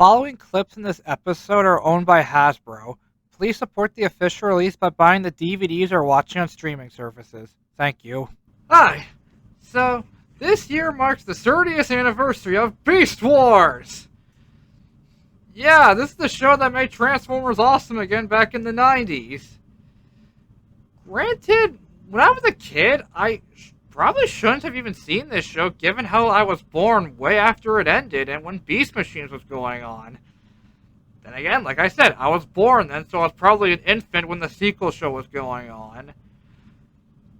following clips in this episode are owned by Hasbro. Please support the official release by buying the DVDs or watching on streaming services. Thank you. Hi! So, this year marks the 30th anniversary of Beast Wars! Yeah, this is the show that made Transformers awesome again back in the 90s. Granted, when I was a kid, I probably shouldn't have even seen this show given how I was born way after it ended and when Beast Machines was going on. Then again, like I said, I was born then, so I was probably an infant when the sequel show was going on.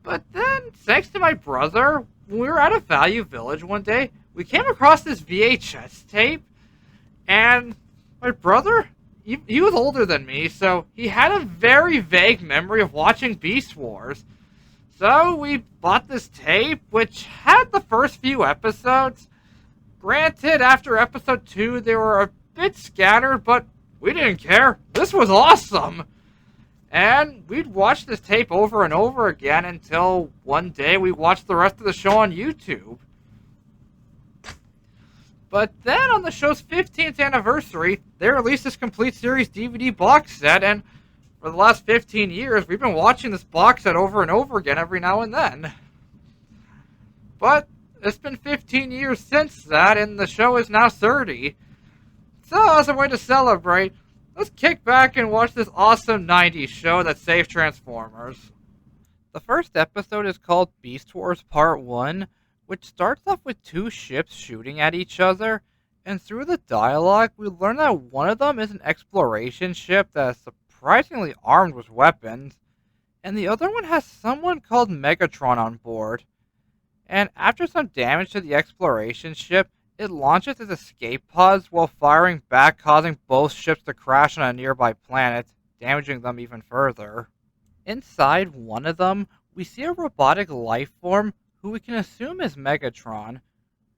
But then, thanks to my brother, when we were at a Value Village one day, we came across this VHS tape, and my brother, he was older than me, so he had a very vague memory of watching Beast Wars. So we bought this tape, which had the first few episodes. Granted, after episode 2, they were a bit scattered, but we didn't care. This was awesome! And we'd watch this tape over and over again until one day we watched the rest of the show on YouTube. But then on the show's 15th anniversary, they released this complete series DVD box set, and for the last 15 years, we've been watching this box set over and over again every now and then. But it's been 15 years since that, and the show is now 30. So as a way to celebrate, let's kick back and watch this awesome 90s show that saved Transformers. The first episode is called Beast Wars Part 1, which starts off with two ships shooting at each other, and through the dialogue, we learn that one of them is an exploration ship that is surprisingly armed with weapons, and the other one has someone called Megatron on board. And after some damage to the exploration ship, it launches its escape pods while firing back, causing both ships to crash on a nearby planet, damaging them even further. Inside one of them, we see a robotic life form who we can assume is Megatron,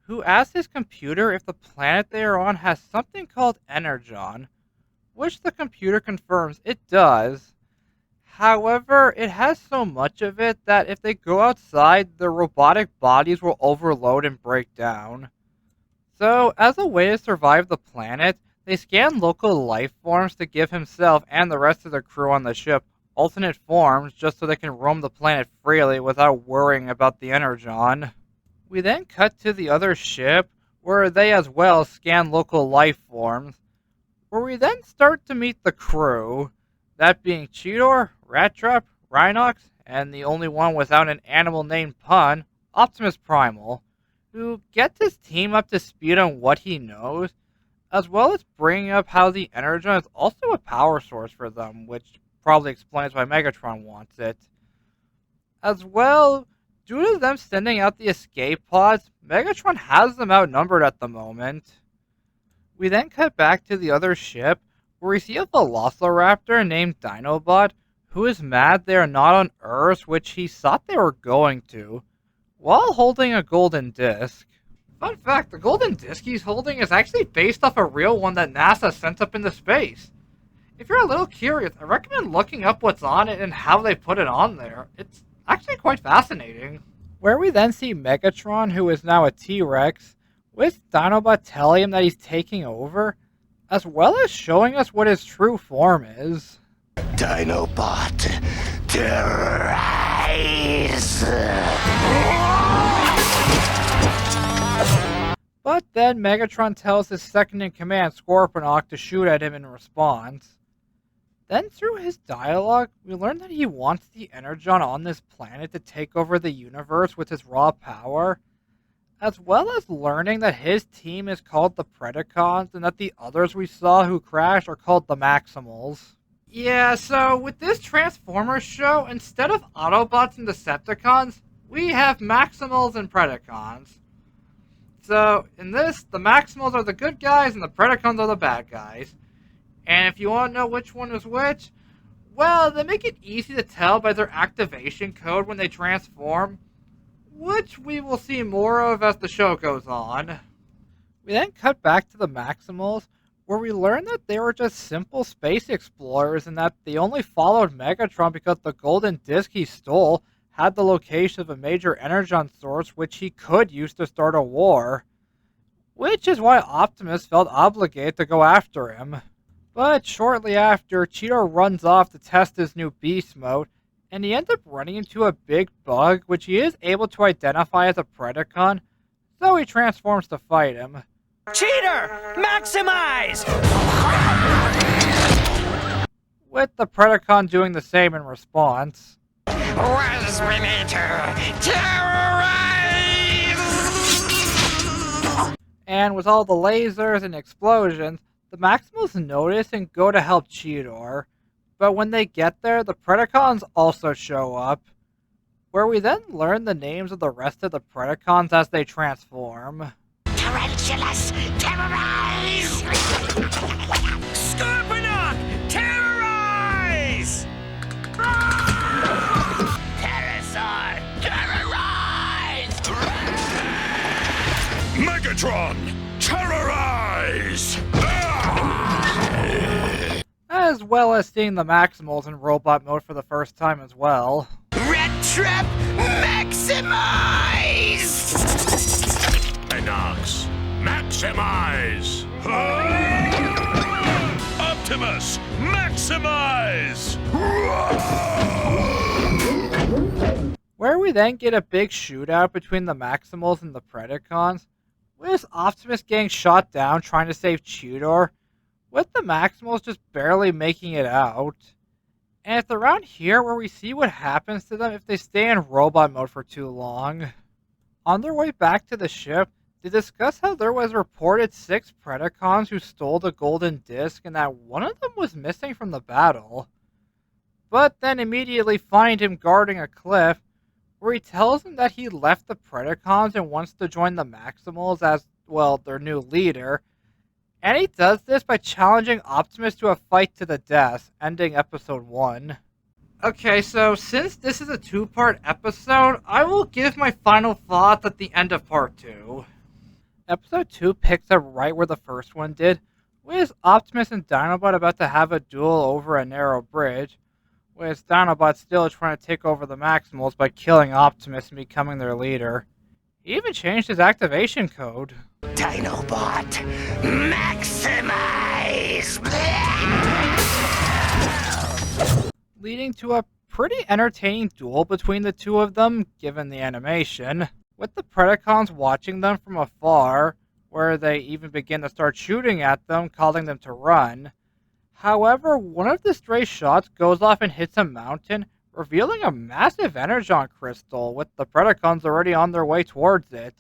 who asks his computer if the planet they are on has something called Energon, which the computer confirms it does. However, it has so much of it that if they go outside, their robotic bodies will overload and break down. So, as a way to survive the planet, they scan local life forms to give himself and the rest of the crew on the ship alternate forms just so they can roam the planet freely without worrying about the Energon. We then cut to the other ship, where they as well scan local life forms, where we then start to meet the crew, that being Cheetor, Rattrap, Rhinox, and the only one without an animal named Pun, Optimus Primal, who gets his team up to speed on what he knows, as well as bringing up how the Energon is also a power source for them, which probably explains why Megatron wants it. As well, due to them sending out the escape pods, Megatron has them outnumbered at the moment. We then cut back to the other ship, where we see a Velociraptor named Dinobot, who is mad they are not on Earth, which he thought they were going to, while holding a golden disc. Fun fact, the golden disc he's holding is actually based off a real one that NASA sent up into space. If you're a little curious, I recommend looking up what's on it and how they put it on there. It's actually quite fascinating. Where we then see Megatron, who is now a T-Rex, with Dinobot telling him that he's taking over, as well as showing us what his true form is. Dinobot, terrorize! But then Megatron tells his second-in-command, Scorponok, to shoot at him in response. Then through his dialogue, we learn that he wants the Energon on this planet to take over the universe with his raw power, as well as learning that his team is called the Predacons and that the others we saw who crashed are called the Maximals. Yeah, so with this Transformers show, instead of Autobots and Decepticons, we have Maximals and Predacons. So, in this, the Maximals are the good guys and the Predacons are the bad guys. And if you want to know which one is which, well, they make it easy to tell by their activation code when they transform, which we will see more of as the show goes on. We then cut back to the Maximals, where we learn that they were just simple space explorers and that they only followed Megatron because the golden disc he stole had the location of a major Energon source which he could use to start a war. which is why Optimus felt obligated to go after him. But shortly after, Cheetor runs off to test his new beast mode, and he ends up running into a big bug, which he is able to identify as a Predacon, so he transforms to fight him. Cheetor! Maximize! With the Predacon doing the same in response. Wasminator, terrorize! And with all the lasers and explosions, the Maximals notice and go to help Cheetor. But when they get there, the Predacons also show up, where we then learn the names of the rest of the Predacons as they transform. Tarantulas, terrorize! Scorponok! Terrorize! Pterosaur, terrorize! Megatron, terrorize! As well as seeing the Maximals in robot mode for the first time as well. Red Trap, maximize! Inox, maximize! Optimus, maximize! Where we then get a big shootout between the Maximals and the Predacons, with Optimus getting shot down trying to save Cheetor, with the Maximals just barely making it out. And it's around here where we see what happens to them if they stay in robot mode for too long. On their way back to the ship, they discuss how there was reported 6 Predacons who stole the golden disc and that one of them was missing from the battle. But then immediately find him guarding a cliff, where he tells them that he left the Predacons and wants to join the Maximals as, well, their new leader. And he does this by challenging Optimus to a fight to the death, ending episode 1. Okay, so since this is a 2-part episode, I will give my final thoughts at the end of part 2. Episode 2 picks up right where the first one did, with Optimus and Dinobot about to have a duel over a narrow bridge, with Dinobot still trying to take over the Maximals by killing Optimus and becoming their leader. He even changed his activation code. Dinobot, maximize! Leading to a pretty entertaining duel between the two of them, given the animation, with the Predacons watching them from afar, where they even begin to start shooting at them, causing them to run. However, one of the stray shots goes off and hits a mountain, revealing a massive Energon crystal, with the Predacons already on their way towards it.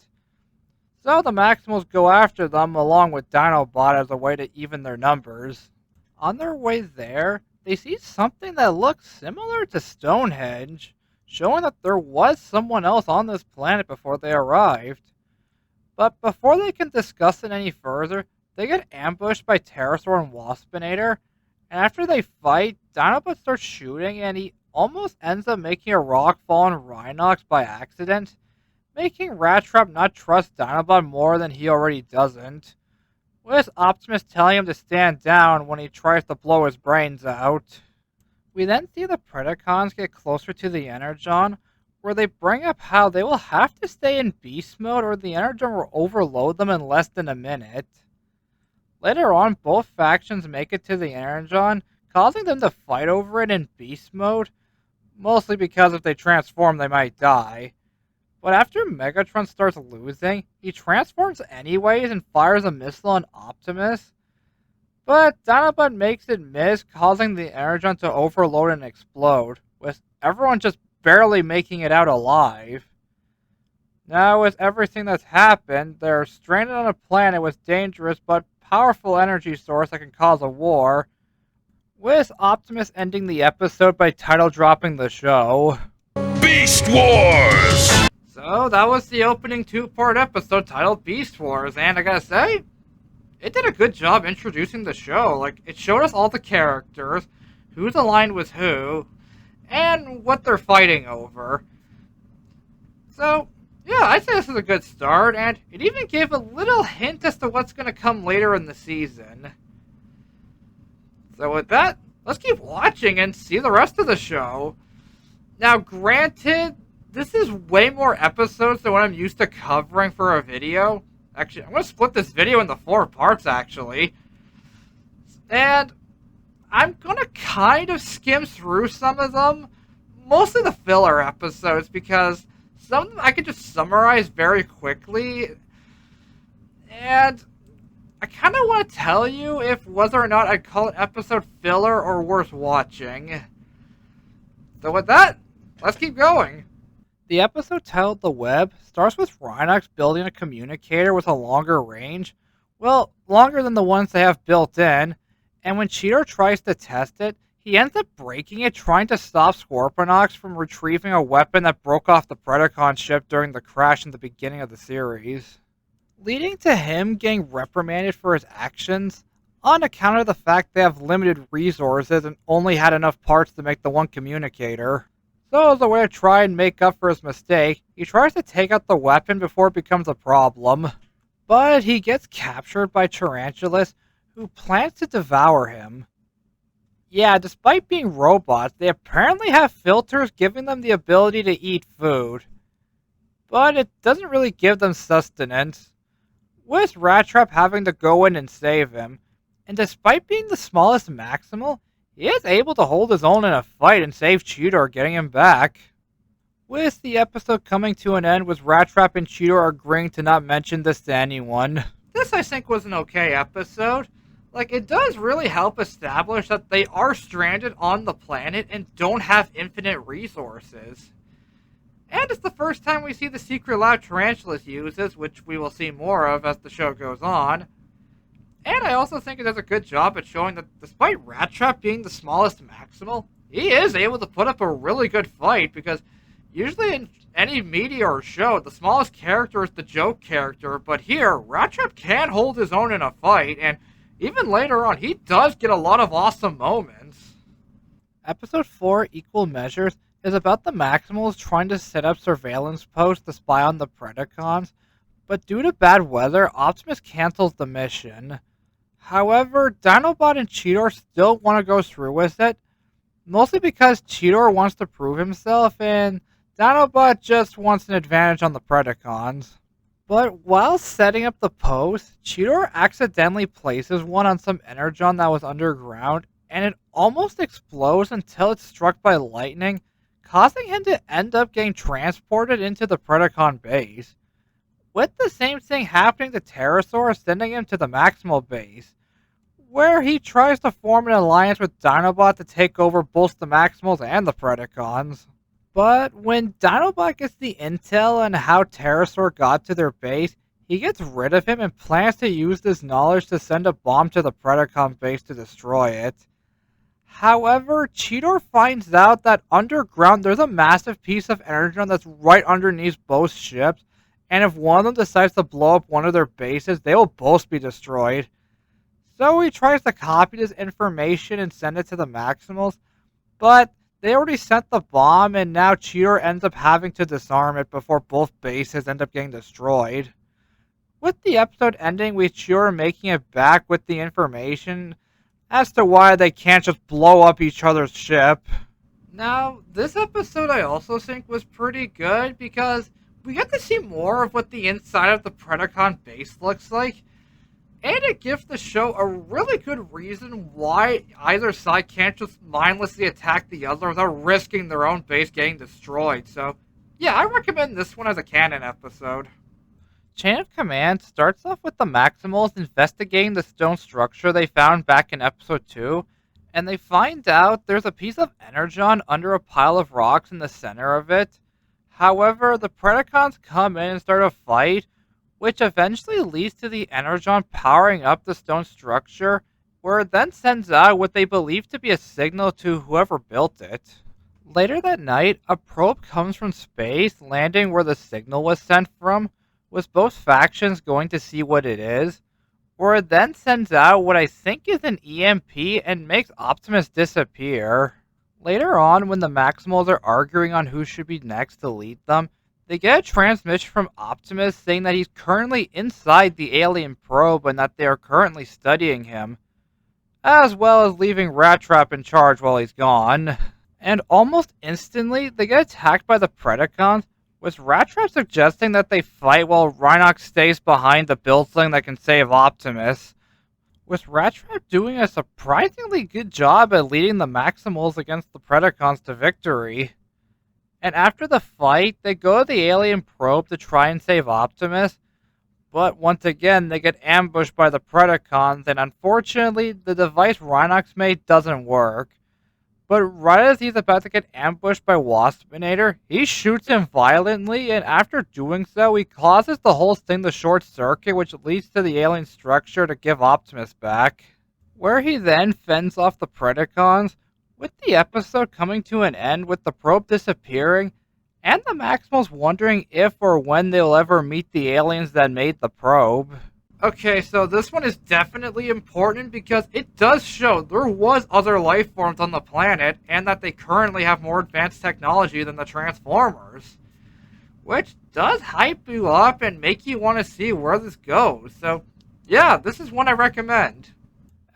So the Maximals go after them along with Dinobot as a way to even their numbers. On their way there, they see something that looks similar to Stonehenge, showing that there was someone else on this planet before they arrived. But before they can discuss it any further, they get ambushed by Pterosaur and Waspinator, and after they fight, Dinobot starts shooting and he almost ends up making a rock fall on Rhinox by accident, making Rattrap not trust Dinobot more than he already doesn't, with Optimus telling him to stand down when he tries to blow his brains out. We then see the Predacons get closer to the Energon, where they bring up how they will have to stay in beast mode or the Energon will overload them in less than a minute. Later on, both factions make it to the Energon, causing them to fight over it in beast mode, mostly because if they transform they might die. But after Megatron starts losing, he transforms anyways and fires a missile on Optimus. But Dinobot makes it miss, causing the Energon to overload and explode, with everyone just barely making it out alive. Now, with everything that's happened, they're stranded on a planet with dangerous but powerful energy source that can cause a war, with Optimus ending the episode by title dropping the show. Beast Wars! So that was the opening 2-part episode titled Beast Wars, and I gotta say, it did a good job introducing the show. Like, it showed us all the characters, who's aligned with who, and what they're fighting over. So, yeah, I'd say this is a good start, and it even gave a little hint as to what's gonna come later in the season. So with that, let's keep watching and see the rest of the show. Now, granted, this is way more episodes than what I'm used to covering for a video, Actually, I'm going to split this video into 4 parts, actually. And I'm going to kind of skim through some of them. Mostly the filler episodes, because some of them I could just summarize very quickly. And I kind of want to tell you if whether or not I'd call an episode filler or worth watching. So with that, let's keep going. The episode titled The Web starts with Rhinox building a communicator with a longer range. Well, longer than the ones they have built in. And when Cheetor tries to test it, he ends up breaking it trying to stop Scorponok from retrieving a weapon that broke off the Predacon ship during the crash in the beginning of the series, leading to him getting reprimanded for his actions on account of the fact they have limited resources and only had enough parts to make the one communicator. So as a way to try and make up for his mistake, he tries to take out the weapon before it becomes a problem. But he gets captured by Tarantulas, who plans to devour him. Yeah, despite being robots, they apparently have filters giving them the ability to eat food. But it doesn't really give them sustenance, with Rat Trap having to go in and save him. And despite being the smallest Maximal, he is able to hold his own in a fight and save Cheetor, getting him back. With the episode coming to an end with Rat Trap and Cheetor agreeing to not mention this to anyone. This, I think, was an okay episode. Like, it does really help establish that they are stranded on the planet and don't have infinite resources. And it's the first time we see the secret lab Tarantulas uses, which we will see more of as the show goes on. And I also think it does a good job at showing that despite Rat Trap being the smallest Maximal, he is able to put up a really good fight, because usually in any media or show, the smallest character is the joke character, but here, Rat Trap can hold his own in a fight, and even later on, he does get a lot of awesome moments. Episode 4, Equal Measures, is about the Maximals trying to set up surveillance posts to spy on the Predacons, but due to bad weather, Optimus cancels the mission. However, Dinobot and Cheetor still want to go through with it, mostly because Cheetor wants to prove himself, and Dinobot just wants an advantage on the Predacons. But while setting up the post, Cheetor accidentally places one on some energon that was underground, and it almost explodes until it's struck by lightning, causing him to end up getting transported into the Predacon base. With the same thing happening to Pterosaur, sending him to the Maximal base, where he tries to form an alliance with Dinobot to take over both the Maximals and the Predacons. But when Dinobot gets the intel on how Pterosaur got to their base, he gets rid of him and plans to use this knowledge to send a bomb to the Predacon base to destroy it. However, Cheetor finds out that underground there's a massive piece of energon that's right underneath both ships, and if one of them decides to blow up one of their bases, they will both be destroyed. So he tries to copy this information and send it to the Maximals, but they already sent the bomb, and now Cheetor ends up having to disarm it before both bases end up getting destroyed. With the episode ending with Cheetor making it back with the information as to why they can't just blow up each other's ship. Now, this episode I also think was pretty good because we get to see more of what the inside of the Predacon base looks like, and it gives the show a really good reason why either side can't just mindlessly attack the other without risking their own base getting destroyed. So, yeah, I recommend this one as a canon episode. Chain of Command starts off with the Maximals investigating the stone structure they found back in episode 2, and they find out there's a piece of energon under a pile of rocks in the center of it. However, the Predacons come in and start a fight, which eventually leads to the energon powering up the stone structure, where it then sends out what they believe to be a signal to whoever built it. Later that night, a probe comes from space, landing where the signal was sent from, with both factions going to see what it is, where it then sends out what I think is an EMP and makes Optimus disappear. Later on, when the Maximals are arguing on who should be next to lead them, they get a transmission from Optimus saying that he's currently inside the alien probe and that they are currently studying him, as well as leaving Rat Trap in charge while he's gone. And almost instantly, they get attacked by the Predacons, with Rat Trap suggesting that they fight while Rhinox stays behind the build sling that can save Optimus, with Rat Trap doing a surprisingly good job at leading the Maximals against the Predacons to victory. And after the fight, they go to the alien probe to try and save Optimus, but once again they get ambushed by the Predacons, and unfortunately the device Rhinox made doesn't work. But right as he's about to get ambushed by Waspinator, he shoots him violently, and after doing so, he causes the whole thing to short circuit, which leads to the alien structure to give Optimus back, where he then fends off the Predacons, with the episode coming to an end with the probe disappearing, and the Maximals wondering if or when they'll ever meet the aliens that made the probe. Okay, so this one is definitely important because it does show there was other life forms on the planet and that they currently have more advanced technology than the Transformers, which does hype you up and make you want to see where this goes. So yeah, this is one I recommend.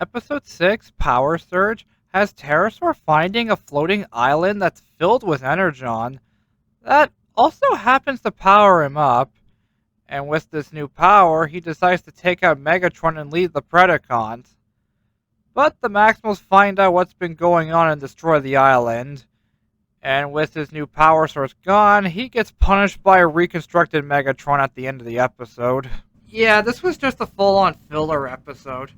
Episode 6, Power Surge, has Pterosaur finding a floating island that's filled with Energon that also happens to power him up. And with this new power, he decides to take out Megatron and lead the Predacons. But the Maximals find out what's been going on and destroy the island. And with his new power source gone, he gets punished by a reconstructed Megatron at the end of the episode. Yeah, this was just a full-on filler episode.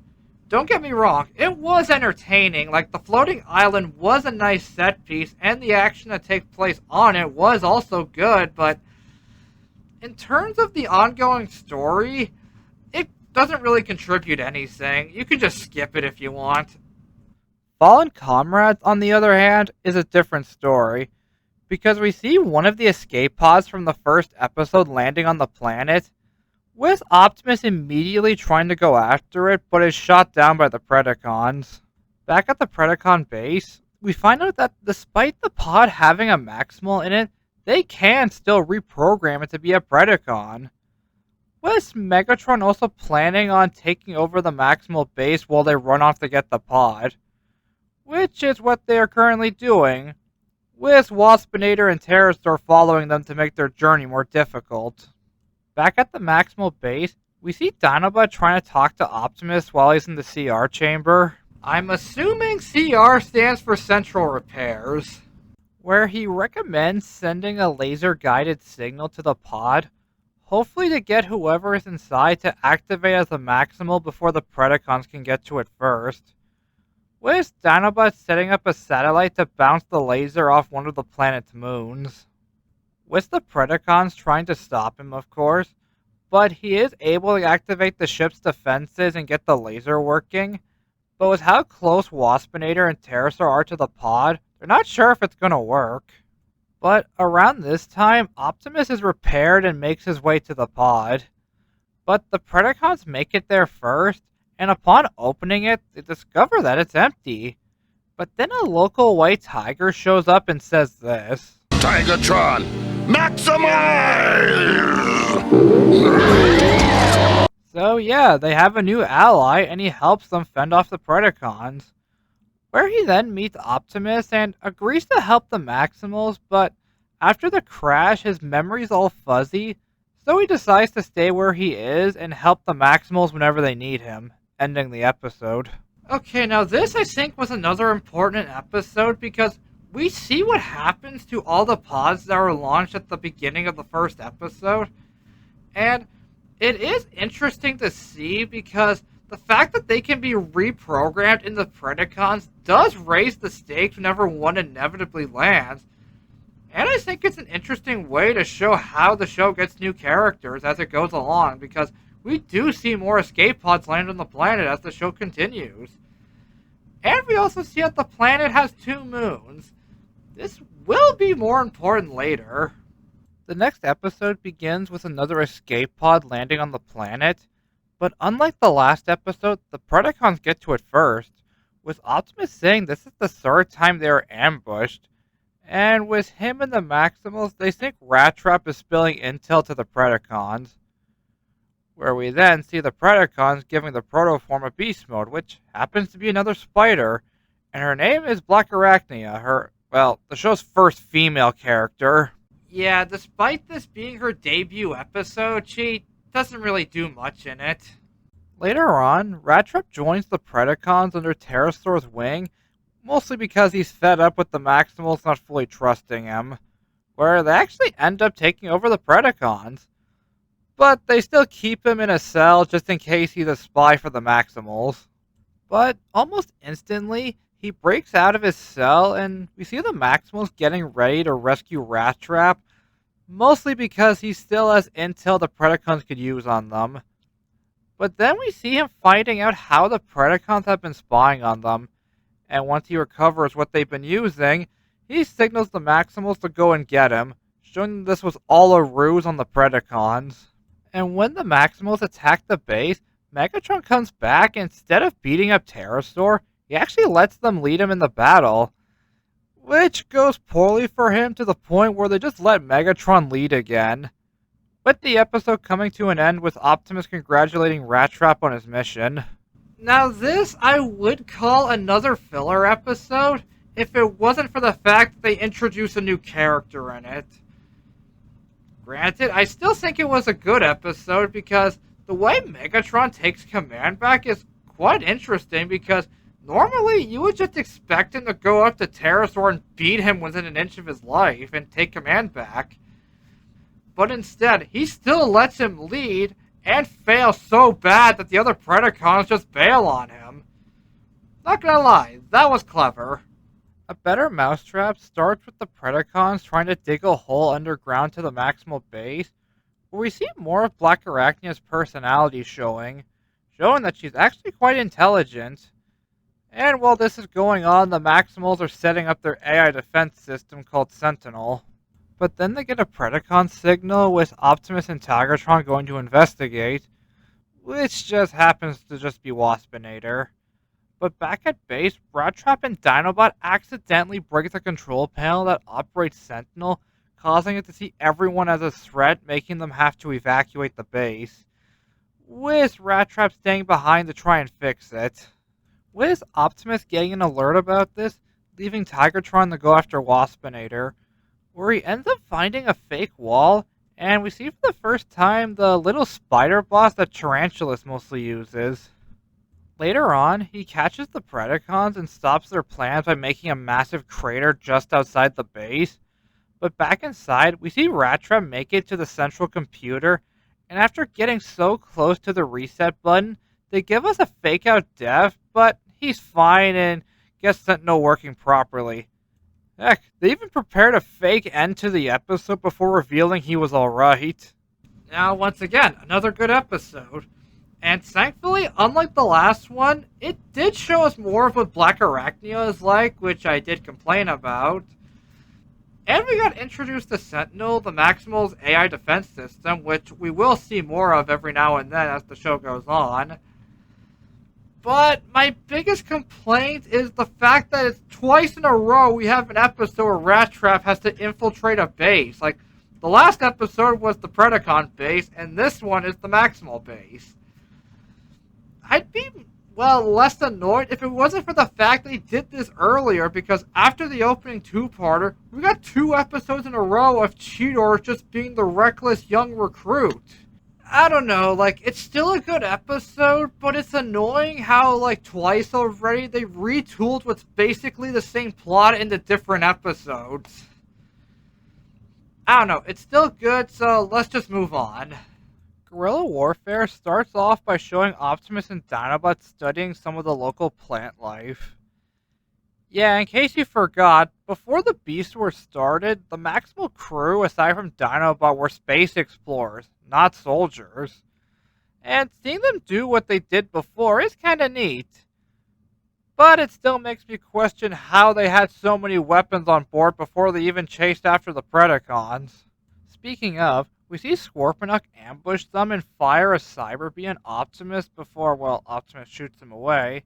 Don't get me wrong, it was entertaining. Like, the floating island was a nice set piece, and the action that takes place on it was also good, but in terms of the ongoing story, it doesn't really contribute anything. You can just skip it if you want. Fallen Comrades, on the other hand, is a different story, because we see one of the escape pods from the first episode landing on the planet, with Optimus immediately trying to go after it, but is shot down by the Predacons. Back at the Predacon base, we find out that despite the pod having a Maximal in it, they can still reprogram it to be a Predacon, with Megatron also planning on taking over the Maximal base while they run off to get the pod, which is what they are currently doing, with Waspinator and Pterosaur following them to make their journey more difficult. Back at the Maximal base, we see Dinobot trying to talk to Optimus while he's in the CR chamber. I'm assuming CR stands for Central Repairs, where he recommends sending a laser-guided signal to the pod, hopefully to get whoever is inside to activate as a Maximal before the Predacons can get to it first, with Dinobot setting up a satellite to bounce the laser off one of the planet's moons, with the Predacons trying to stop him, of course, but he is able to activate the ship's defenses and get the laser working, but with how close Waspinator and Pterosaur are to the pod, they're not sure if it's going to work. But around this time, Optimus is repaired and makes his way to the pod. But the Predacons make it there first, and upon opening it, they discover that it's empty. But then a local white tiger shows up and says this: Tigatron, maximize! So yeah, they have a new ally, and he helps them fend off the Predacons, where he then meets Optimus and agrees to help the Maximals, but after the crash, his memory's all fuzzy, so he decides to stay where he is and help the Maximals whenever they need him, ending the episode. Okay, now this I think was another important episode because we see what happens to all the pods that were launched at the beginning of the first episode, and it is interesting to see because the fact that they can be reprogrammed into Predacons does raise the stakes whenever one inevitably lands. And I think it's an interesting way to show how the show gets new characters as it goes along, because we do see more escape pods land on the planet as the show continues. And we also see that the planet has 2 moons. This will be more important later. The next episode begins with another escape pod landing on the planet, but unlike the last episode, the Predacons get to it first, with Optimus saying this is the 3rd time they were ambushed, and with him and the Maximals, they think Rat Trap is spilling intel to the Predacons, where we then see the Predacons giving the protoform a beast mode, which happens to be another spider, and her name is Black Arachnia, the show's first female character. Yeah, despite this being her debut episode, she doesn't really do much in it. Later on, Rattrap joins the Predacons under Pterosaur's wing, mostly because he's fed up with the Maximals not fully trusting him, where they actually end up taking over the Predacons. But they still keep him in a cell just in case he's a spy for the Maximals. But almost instantly, he breaks out of his cell and we see the Maximals getting ready to rescue Rattrap, mostly because he still has intel the Predacons could use on them. But then we see him finding out how the Predacons have been spying on them, and once he recovers what they've been using, he signals the Maximals to go and get him, showing them this was all a ruse on the Predacons. And when the Maximals attack the base, Megatron comes back and instead of beating up Pterosaur, he actually lets them lead him in the battle, which goes poorly for him to the point where they just let Megatron lead again. With the episode coming to an end with Optimus congratulating Rattrap on his mission. Now this I would call another filler episode if it wasn't for the fact that they introduced a new character in it. Granted, I still think it was a good episode because the way Megatron takes command back is quite interesting because normally you would just expect him to go up to Pterosaur and beat him within an inch of his life and take command back. But instead, he still lets him lead and fail so bad that the other Predacons just bail on him. Not gonna lie, that was clever. A better mousetrap starts with the Predacons trying to dig a hole underground to the Maximal base, where we see more of Black Arachnia's personality showing that she's actually quite intelligent. And while this is going on, the Maximals are setting up their AI defense system called Sentinel. But then they get a Predacon signal with Optimus and Tigertron going to investigate, which just happens to just be Waspinator. But back at base, Rattrap and Dinobot accidentally break the control panel that operates Sentinel, causing it to see everyone as a threat, making them have to evacuate the base, with Rattrap staying behind to try and fix it. With Optimus getting an alert about this, leaving Tigertron to go after Waspinator, where he ends up finding a fake wall, and we see for the first time the little spider boss that Tarantulas mostly uses. Later on, he catches the Predacons and stops their plans by making a massive crater just outside the base. But back inside, we see Rattrap make it to the central computer, and after getting so close to the reset button, they give us a fake out death, but he's fine and gets Sentinel working properly. Heck, they even prepared a fake end to the episode before revealing he was alright. Now, once again, another good episode. And thankfully, unlike the last one, it did show us more of what Black Arachnia is like, which I did complain about. And we got introduced to Sentinel, the Maximal's AI defense system, which we will see more of every now and then as the show goes on. But my biggest complaint is the fact that it's twice in a row we have an episode where Rattrap has to infiltrate a base. Like, the last episode was the Predacon base, and this one is the Maximal base. I'd be, less annoyed if it wasn't for the fact that he did this earlier, because after the opening two-parter, we got 2 episodes in a row of Cheetor just being the reckless young recruit. I don't know, it's still a good episode, but it's annoying how, twice already they retooled what's basically the same plot into different episodes. I don't know, it's still good, so let's just move on. Guerrilla Warfare starts off by showing Optimus and Dinobot studying some of the local plant life. Yeah, in case you forgot, before the Beast Wars started, the Maximal crew, aside from Dinobot, were space explorers, not soldiers. And seeing them do what they did before is kinda neat. But it still makes me question how they had so many weapons on board before they even chased after the Predacons. Speaking of, we see Scorponok ambush them and fire a Cyber Bee on Optimus before, Optimus shoots him away.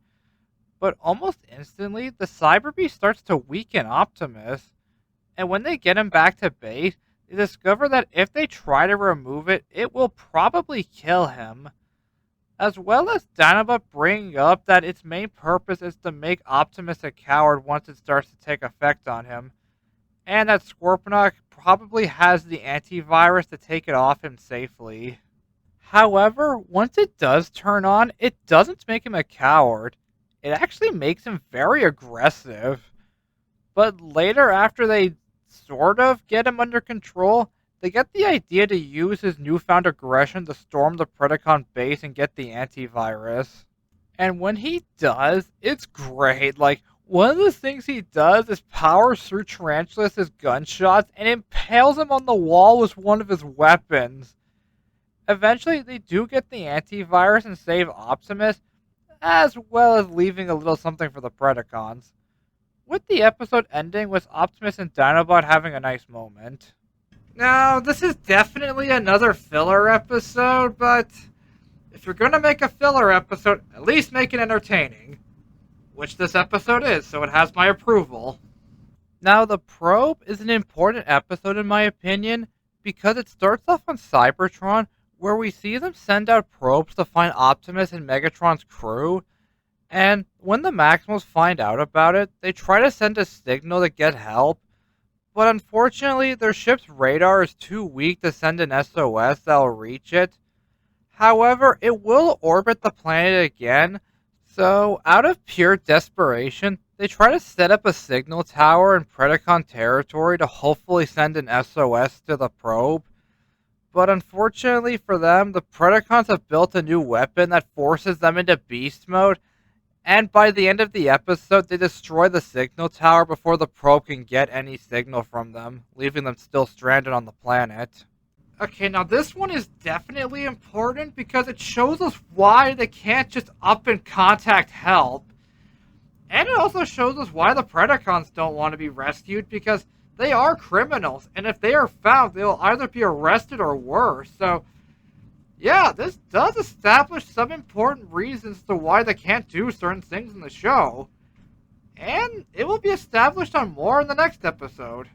But almost instantly, the Cyber Bee starts to weaken Optimus, and when they get him back to base, they discover that if they try to remove it, it will probably kill him. As well as Dinobot bringing up that its main purpose is to make Optimus a coward once it starts to take effect on him. and that Scorponok probably has the antivirus to take it off him safely. However, once it does turn on, it doesn't make him a coward. It actually makes him very aggressive. But later, after they sort of get him under control, they get the idea to use his newfound aggression to storm the Predacon base and get the antivirus. And when he does, it's great. Like, one of the things he does is powers through Tarantulas' gunshots and impales him on the wall with one of his weapons. Eventually, they do get the antivirus and save Optimus, as well as leaving a little something for the Predacons, with the episode ending with Optimus and Dinobot having a nice moment. Now, this is definitely another filler episode, but if you're gonna make a filler episode, at least make it entertaining. Which this episode is, so it has my approval. Now, The Probe is an important episode in my opinion, because it starts off on Cybertron, where we see them send out probes to find Optimus and Megatron's crew, and when the Maximals find out about it, they try to send a signal to get help, but unfortunately their ship's radar is too weak to send an SOS that'll reach it. However, it will orbit the planet again, so out of pure desperation, they try to set up a signal tower in Predacon territory to hopefully send an SOS to the probe. But unfortunately for them, the Predacons have built a new weapon that forces them into beast mode, and by the end of the episode, they destroy the signal tower before the probe can get any signal from them, leaving them still stranded on the planet. Okay, now this one is definitely important because it shows us why they can't just up and contact help. And it also shows us why the Predacons don't want to be rescued, because they are criminals, and if they are found, they'll either be arrested or worse. So, yeah, this does establish some important reasons to why they can't do certain things in the show. And it will be established on more in the next episode.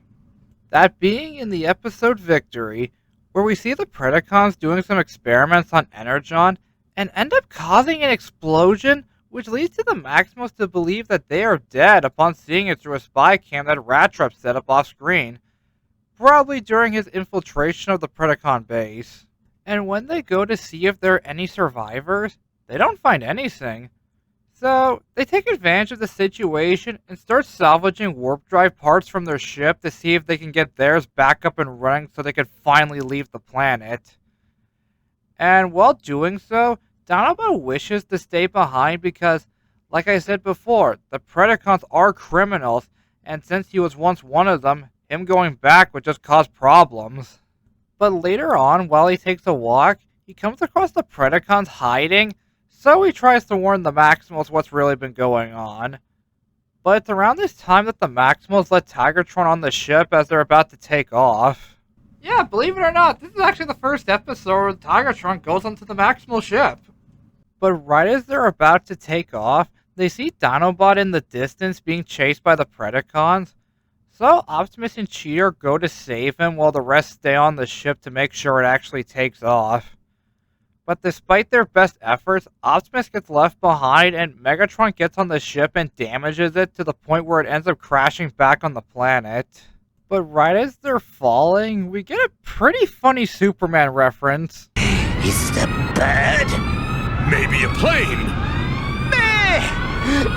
That being in the episode Victory, where we see the Predacons doing some experiments on Energon, and end up causing an explosion, which leads to the Maximals to believe that they are dead upon seeing it through a spy cam that Rattrap set up off screen, probably during his infiltration of the Predacon base. And when they go to see if there are any survivors, they don't find anything. So, they take advantage of the situation and start salvaging warp drive parts from their ship to see if they can get theirs back up and running so they can finally leave the planet. And while doing so, Dinobot wishes to stay behind because, like I said before, the Predacons are criminals, and since he was once one of them, him going back would just cause problems. But later on, while he takes a walk, he comes across the Predacons hiding, so he tries to warn the Maximals what's really been going on. But it's around this time that the Maximals let Tigertron on the ship as they're about to take off. Yeah, believe it or not, this is actually the first episode where Tigertron goes onto the Maximal ship. But right as they're about to take off, they see Dinobot in the distance being chased by the Predacons. So Optimus and Cheetor go to save him while the rest stay on the ship to make sure it actually takes off. But despite their best efforts, Optimus gets left behind and Megatron gets on the ship and damages it to the point where it ends up crashing back on the planet. But right as they're falling, we get a pretty funny Superman reference. Is it a bird? Maybe a plane.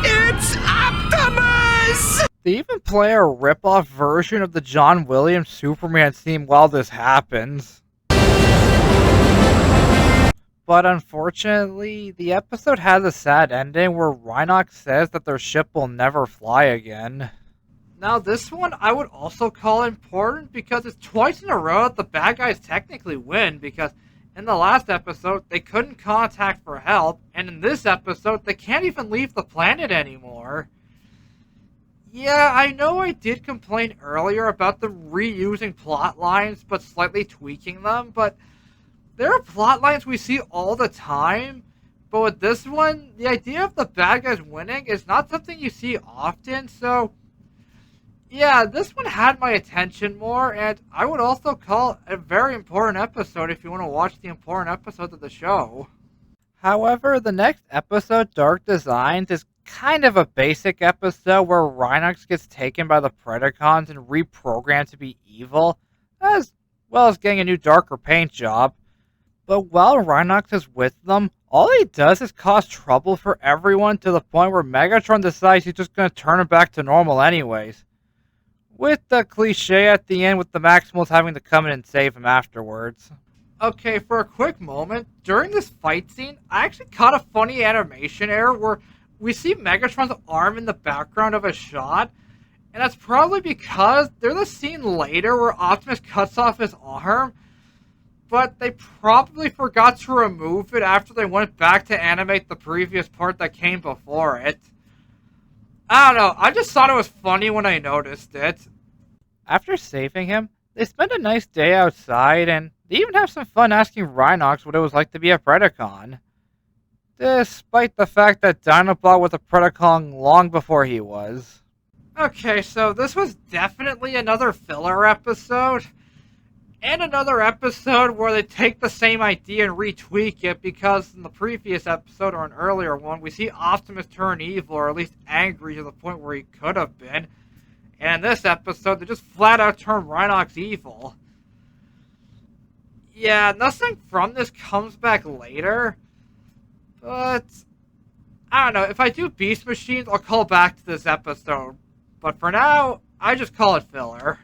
It's Optimus! They even play a rip-off version of the John Williams Superman theme while this happens. But unfortunately, the episode has a sad ending where Rhinox says that their ship will never fly again. Now this one I would also call important because it's twice in a row that the bad guys technically win, because in the last episode they couldn't contact for help, and in this episode they can't even leave the planet anymore. Yeah, I know I did complain earlier about the reusing plot lines but slightly tweaking them, but there are plot lines we see all the time, but with this one, the idea of the bad guys winning is not something you see often, so yeah, this one had my attention more, and I would also call it a very important episode if you want to watch the important episodes of the show. However, the next episode, Dark Designs, is kind of a basic episode where Rhinox gets taken by the Predacons and reprogrammed to be evil, as well as getting a new darker paint job. But while Rhinox is with them, all he does is cause trouble for everyone to the point where Megatron decides he's just going to turn him back to normal anyways. With the cliche at the end with the Maximals having to come in and save him afterwards. Okay, for a quick moment, during this fight scene, I actually caught a funny animation error where we see Megatron's arm in the background of a shot, and that's probably because there's a scene later where Optimus cuts off his arm, but they probably forgot to remove it after they went back to animate the previous part that came before it. I don't know, I just thought it was funny when I noticed it. After saving him, they spend a nice day outside, and they even have some fun asking Rhinox what it was like to be a Predacon. Despite the fact that Dinobot was a Predacon long before he was. Okay, so this was definitely another filler episode. And another episode where they take the same idea and retweak it, because in the previous episode, or an earlier one, we see Optimus turn evil, or at least angry to the point where he could have been. And in this episode, they just flat out turn Rhinox evil. Yeah, nothing from this comes back later. But, I don't know, if I do Beast Machines, I'll call back to this episode. But for now, I just call it filler.